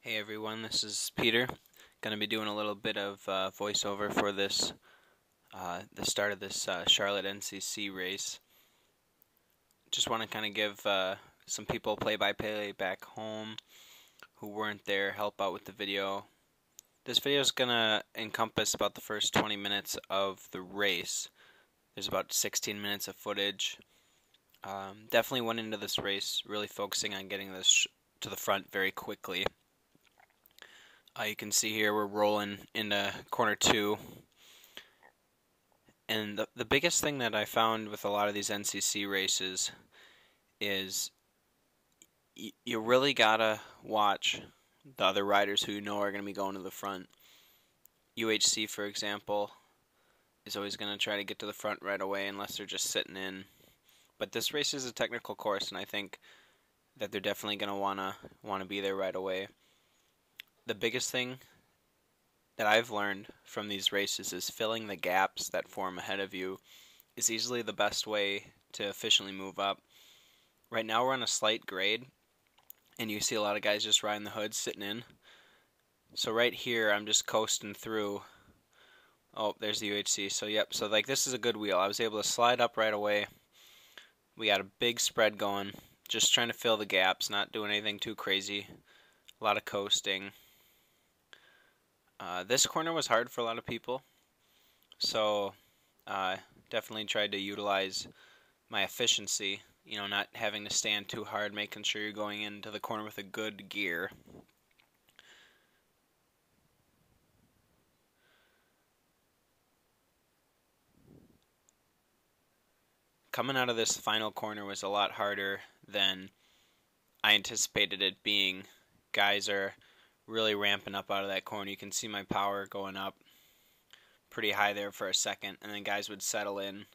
Hey everyone, this is Peter. Going to be doing a little bit of voiceover for this, the start of this Charlotte NCC race. Just want to kind of give some people play-by-play back home who weren't there help out with the video. This video is going to encompass about the first 20 minutes of the race. There's about 16 minutes of footage. Definitely went into this race really focusing on getting this to the front very quickly. You can see here we're rolling into corner 2. And the biggest thing that I found with a lot of these NCC races is you really gotta watch the other riders who you know are going to be going to the front. UHC, for example, is always going to try to get to the front right away unless they're just sitting in. But this race is a technical course, and I think that they're definitely going to wanna be there right away. The biggest thing that I've learned from these races is filling the gaps that form ahead of you is easily the best way to efficiently move up. Right now we're on a slight grade, and you see a lot of guys just riding the hood, sitting in. So right here I'm just coasting through. Oh, there's the UHC. So yep, so like this is a good wheel. I was able to slide up right away. We got a big spread going, just trying to fill the gaps, not doing anything too crazy. A lot of coasting. This corner was hard for a lot of people, so definitely tried to utilize my efficiency, not having to stand too hard, making sure you're going into the corner with a good gear. Coming out of this final corner was a lot harder than I anticipated it being. Guys are really ramping up out of that corner. You can see my power going up pretty high there for a second, and then guys would settle in.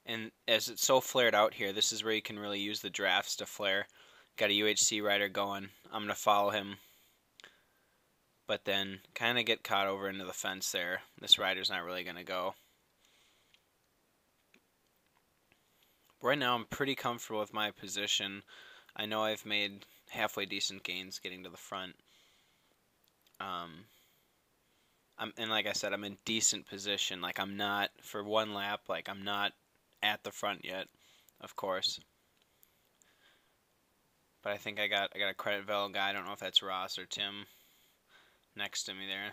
And as it's so flared out here, this is where you can really use the drafts to flare. Got a UHC rider going. I'm going to follow him, but then kind of get caught over into the fence there. This rider's not really going to go. Right now I'm pretty comfortable with my position. I know I've made halfway decent gains getting to the front. And like I said, I'm in decent position. Like I'm not, for one lap, like I'm not at the front yet, of course. But I think I got a credit Vel guy. I don't know if that's Ross or Tim next to me there.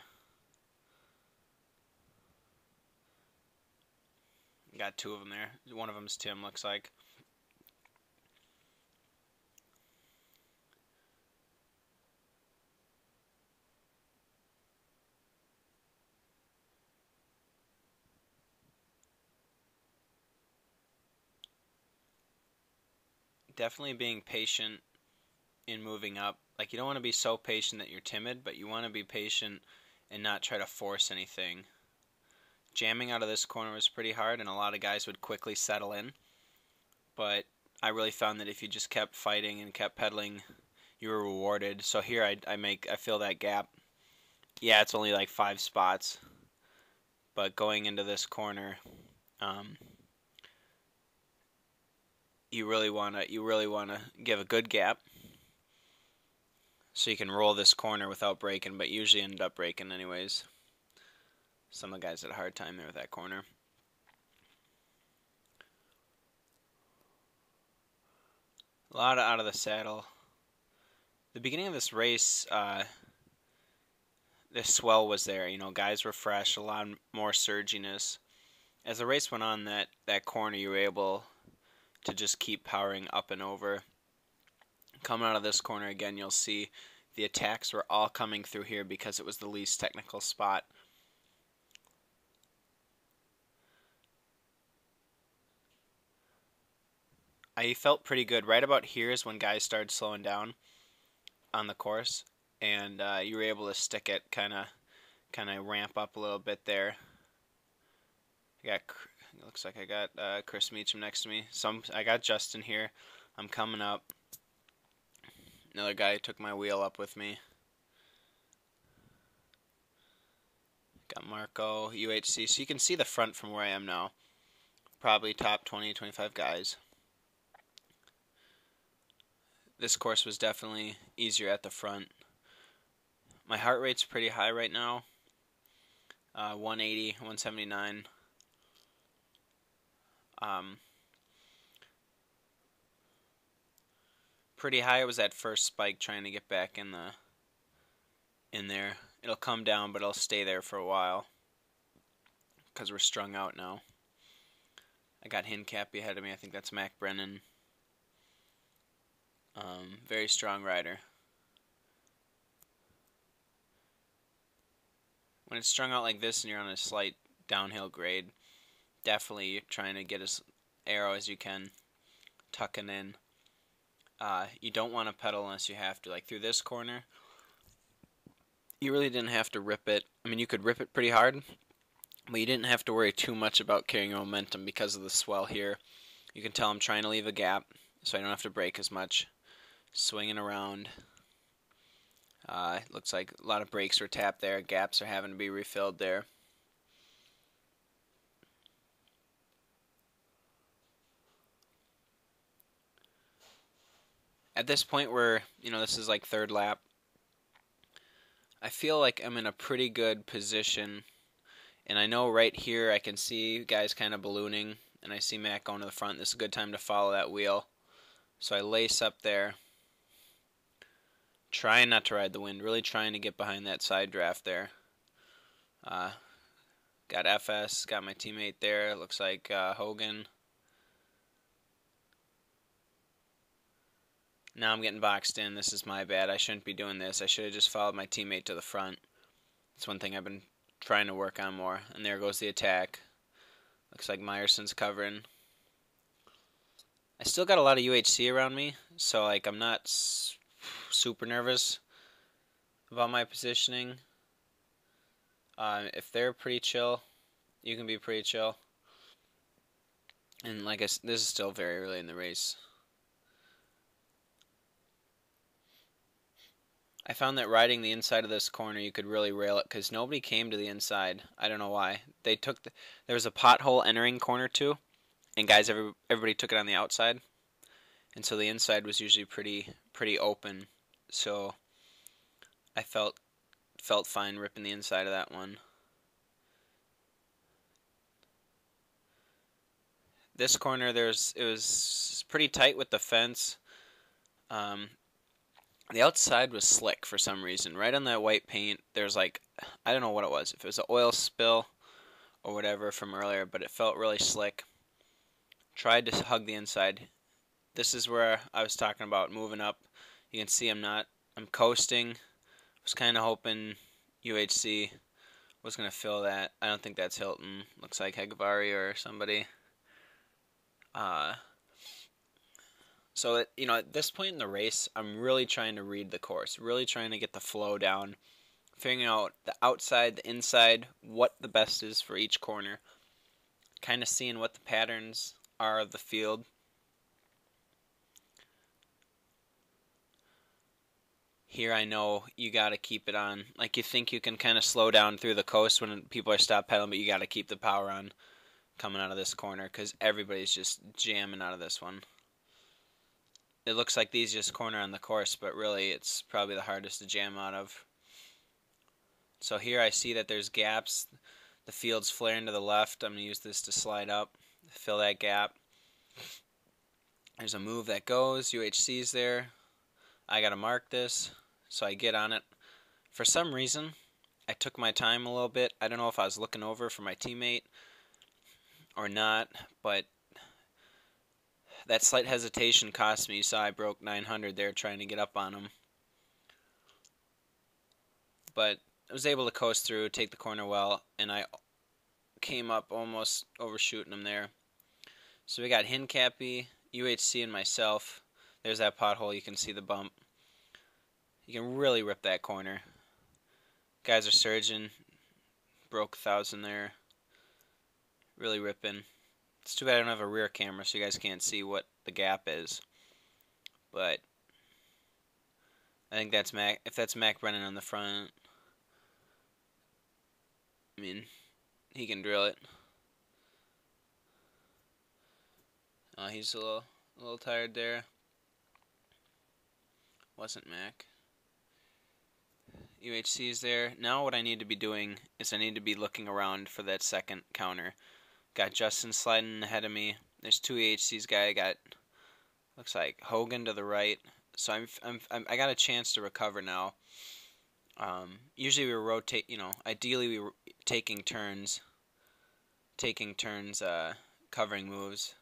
Got two of them there. One of them's Tim, looks like. Definitely being patient in moving up. Like you don't want to be so patient that you're timid, but you want to be patient and not try to force anything. Jamming out of this corner was pretty hard, and a lot of guys would quickly settle in. But I really found that if you just kept fighting and kept pedaling, you were rewarded. So here I fill that gap. Yeah, it's only like 5 spots, but going into this corner, you really wanna give a good gap, so you can roll this corner without breaking. But usually end up breaking anyways. Some of the guys had a hard time there with that corner. A lot of out of the saddle. The beginning of this race, the swell was there. Guys were fresh, a lot more surginess. As the race went on, that corner, you were able to just keep powering up and over. Coming out of this corner again, you'll see the attacks were all coming through here because it was the least technical spot. I felt pretty good. Right about here is when guys started slowing down on the course, and you were able to stick it, kind of ramp up a little bit there. It looks like I got Chris Meacham next to me. I got Justin here. I'm coming up. Another guy took my wheel up with me. Got Marco, UHC. So you can see the front from where I am now. Probably top 20, 25 guys. this course was definitely easier at the front. My heart rate's pretty high right now. 180, 179. Pretty high. It was that first spike trying to get back in there. It'll come down, but it'll stay there for a while because we're strung out now. I got Hincappy ahead of me. I think that's Mac Brennan. Very strong rider. When it's strung out like this and you're on a slight downhill grade, definitely trying to get as arrow as you can, tucking in. You don't want to pedal unless you have to. Like through this corner, you really didn't have to rip it. I mean, you could rip it pretty hard, but you didn't have to worry too much about carrying momentum because of the swell here. You can tell I'm trying to leave a gap so I don't have to brake as much. Swinging around. It looks like a lot of brakes were tapped there. Gaps are having to be refilled there. At this point where, this is like third lap, I feel like I'm in a pretty good position. And I know right here I can see guys kind of ballooning. And I see Mac going to the front. This is a good time to follow that wheel. So I lace up there. Trying not to ride the wind. Really trying to get behind that side draft there. Got FS. Got my teammate there. Looks like Hogan. Now I'm getting boxed in. This is my bad. I shouldn't be doing this. I should have just followed my teammate to the front. That's one thing I've been trying to work on more. And there goes the attack. Looks like Meyerson's covering. I still got a lot of UHC around me, so like I'm not super nervous about my positioning. If they're pretty chill, you can be pretty chill. And like this is still very early in the race. I found that riding the inside of this corner, you could really rail it because nobody came to the inside. I don't know why. There was a pothole entering corner 2, and guys, everybody took it on the outside, and so the inside was usually pretty open. So I felt fine ripping the inside of that one. This corner, it was pretty tight with the fence. The outside was slick for some reason. Right on that white paint, there's like, I don't know what it was. If it was an oil spill or whatever from earlier, but it felt really slick. Tried to hug the inside. This is where I was talking about moving up. You can see I'm coasting. Was kind of hoping UHC was going to fill that. I don't think that's Hilton. Looks like Hegvari or somebody. So that, at this point in the race, I'm really trying to read the course, really trying to get the flow down, figuring out the outside, the inside, what the best is for each corner, kind of seeing what the patterns are of the field. Here I know you got to keep it on. Like you think you can kind of slow down through the coast when people are stop pedaling, but you got to keep the power on coming out of this corner because everybody's just jamming out of this one. It looks like the easiest corner on the course, but really it's probably the hardest to jam out of. So here I see that there's gaps. The field's flaring to the left. I'm going to use this to slide up, fill that gap. There's a move that goes. UHC's there. I got to mark this, so I get on it. For some reason, I took my time a little bit. I don't know if I was looking over for my teammate or not, but that slight hesitation cost me. You saw I broke 900 there trying to get up on him. But I was able to coast through, take the corner well, and I came up almost overshooting him there. So we got Hincappy, UHC, and myself. There's that pothole. You can see the bump. You can really rip that corner. Guys are surging. Broke 1,000 there. Really ripping. It's too bad I don't have a rear camera so you guys can't see what the gap is. But I think that's Mac. If that's Mac Brennan on the front, I mean, he can drill it. Oh, he's a little tired there. wasn't Mac. UHC's there. Now what I need to be doing is I need to be looking around for that second counter. Got Justin sliding ahead of me. There's two UHC's guy. I got, looks like Hogan to the right. So I got a chance to recover now. Usually we rotate, ideally we were taking turns covering moves.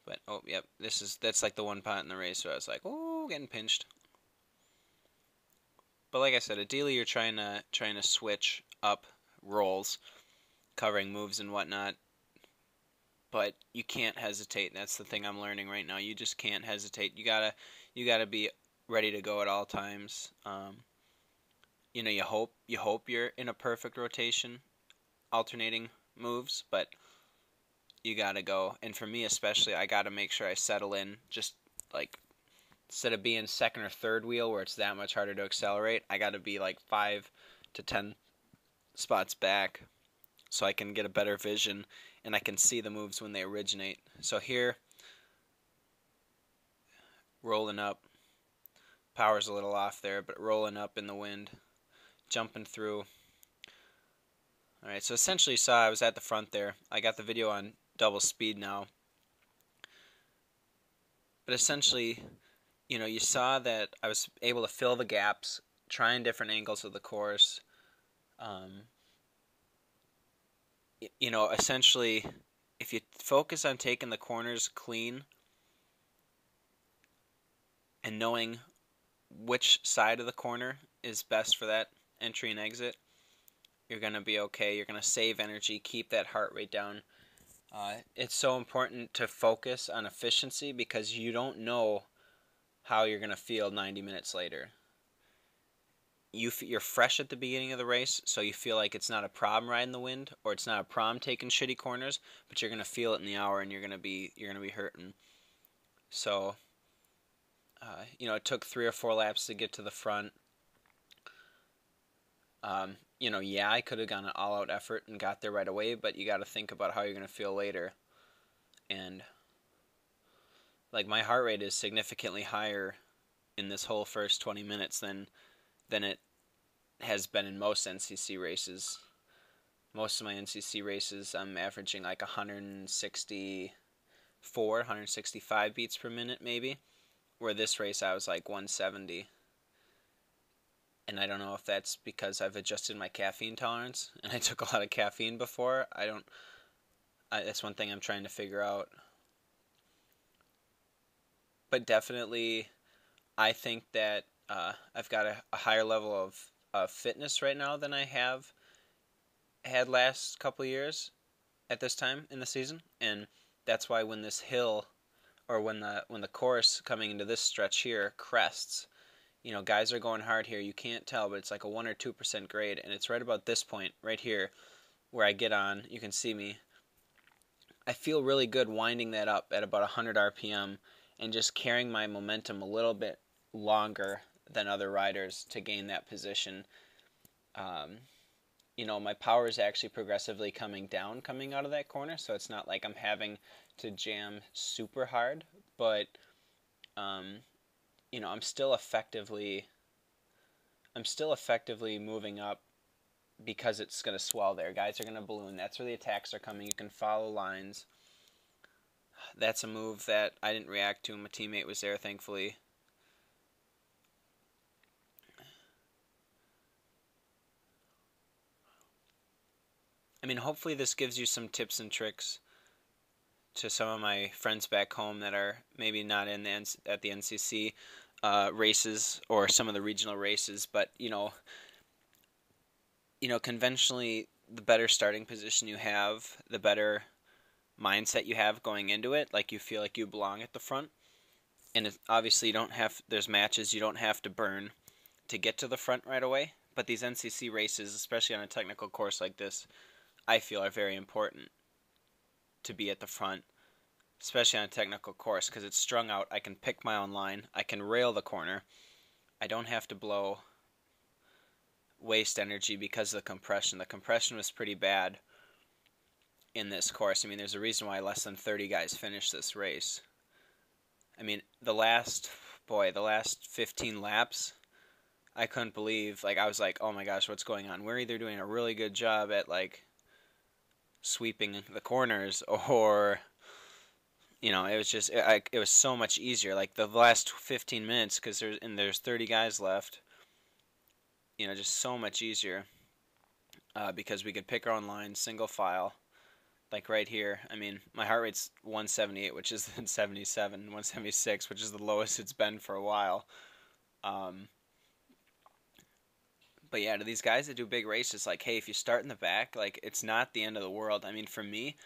But oh yep, that's like the one part in the race where I was like, oh, getting pinched. But like I said, ideally you're trying to switch up rolls, covering moves and whatnot. But you can't hesitate. That's the thing I'm learning right now. You just can't hesitate. You gotta be ready to go at all times. You hope you're in a perfect rotation, alternating moves, but you gotta go. And for me especially, I gotta make sure I settle in. Just like instead of being second or third wheel where it's that much harder to accelerate, I gotta be like 5 to 10 spots back so I can get a better vision and I can see the moves when they originate. So here, rolling up, power's a little off there, but rolling up in the wind, jumping through. Alright, so essentially you saw I was at the front there. I got the video on double speed now. But essentially, you saw that I was able to fill the gaps, trying different angles of the course. Essentially, if you focus on taking the corners clean and knowing which side of the corner is best for that entry and exit, you're going to be okay. You're going to save energy, keep that heart rate down. It's so important to focus on efficiency because you don't know how you're going to feel 90 minutes later. You're fresh at the beginning of the race, so you feel like it's not a problem riding the wind, or it's not a problem taking shitty corners, but you're gonna feel it in the hour, and you're gonna be hurting. So, it took 3 or 4 laps to get to the front. I could have gone an all-out effort and got there right away, but you got to think about how you're gonna feel later. And like my heart rate is significantly higher in this whole first 20 minutes than it has been in most NCC races. Most of my NCC races, I'm averaging like 164, 165 beats per minute maybe. Where this race I was like 170. And I don't know if that's because I've adjusted my caffeine tolerance and I took a lot of caffeine before. That's one thing I'm trying to figure out. But definitely, I think that I've got a higher level of fitness right now than I have had last couple of years at this time in the season, and that's why when this hill, or when the course coming into this stretch here crests, guys are going hard here. You can't tell, but it's like a 1 or 2% grade, and it's right about this point right here where I get on. You can see me. I feel really good winding that up at about 100 RPM and just carrying my momentum a little bit longer than other riders to gain that position. My power is actually progressively coming down coming out of that corner, so it's not like I'm having to jam super hard, but I'm still effectively moving up because it's going to swell there. Guys are going to balloon. That's where the attacks are coming. You can follow lines. That's a move that I didn't react to. My teammate was there, thankfully. Hopefully this gives you some tips and tricks to some of my friends back home that are maybe not at the NCC races or some of the regional races, but conventionally, the better starting position you have, the better mindset you have going into it. Like you feel like you belong at the front, and obviously there's matches you don't have to burn to get to the front right away. But these NCC races, especially on a technical course like this, I feel are very important to be at the front, especially on a technical course because it's strung out. I can pick my own line. I can rail the corner. I don't have to waste energy because of the compression. The compression was pretty bad in this course. There's a reason why less than 30 guys finished this race. The last boy, the last 15 laps, I couldn't believe, like, I was like, oh my gosh, what's going on? We're either doing a really good job at, like, sweeping the corners, or, it was just, it was so much easier. Like, the last 15 minutes, because there's 30 guys left, just so much easier, because we could pick our own line, single file. Like right here, I mean, my heart rate's 178, which is 77, 176, which is the lowest it's been for a while. But yeah, to these guys that do big races, like, hey, if you start in the back, like, it's not the end of the world. I mean, for me,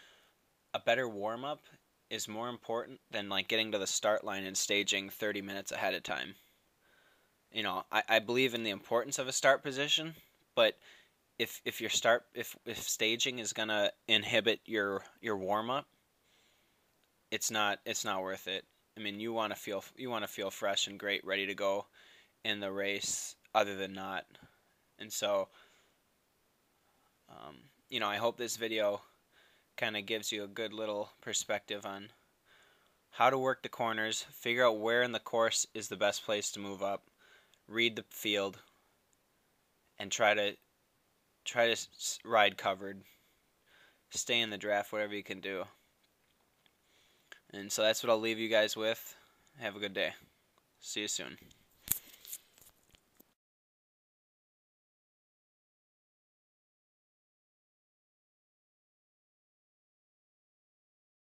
a better warm up is more important than like getting to the start line and staging 30 minutes ahead of time. I believe in the importance of a start position, but if staging is gonna inhibit your warm up, it's not worth it. I mean, you want to feel fresh and great, ready to go in the race, other than not. And so, I hope this video kind of gives you a good little perspective on how to work the corners, figure out where in the course is the best place to move up, read the field, and try to ride covered, stay in the draft, whatever you can do. And so that's what I'll leave you guys with. Have a good day. See you soon.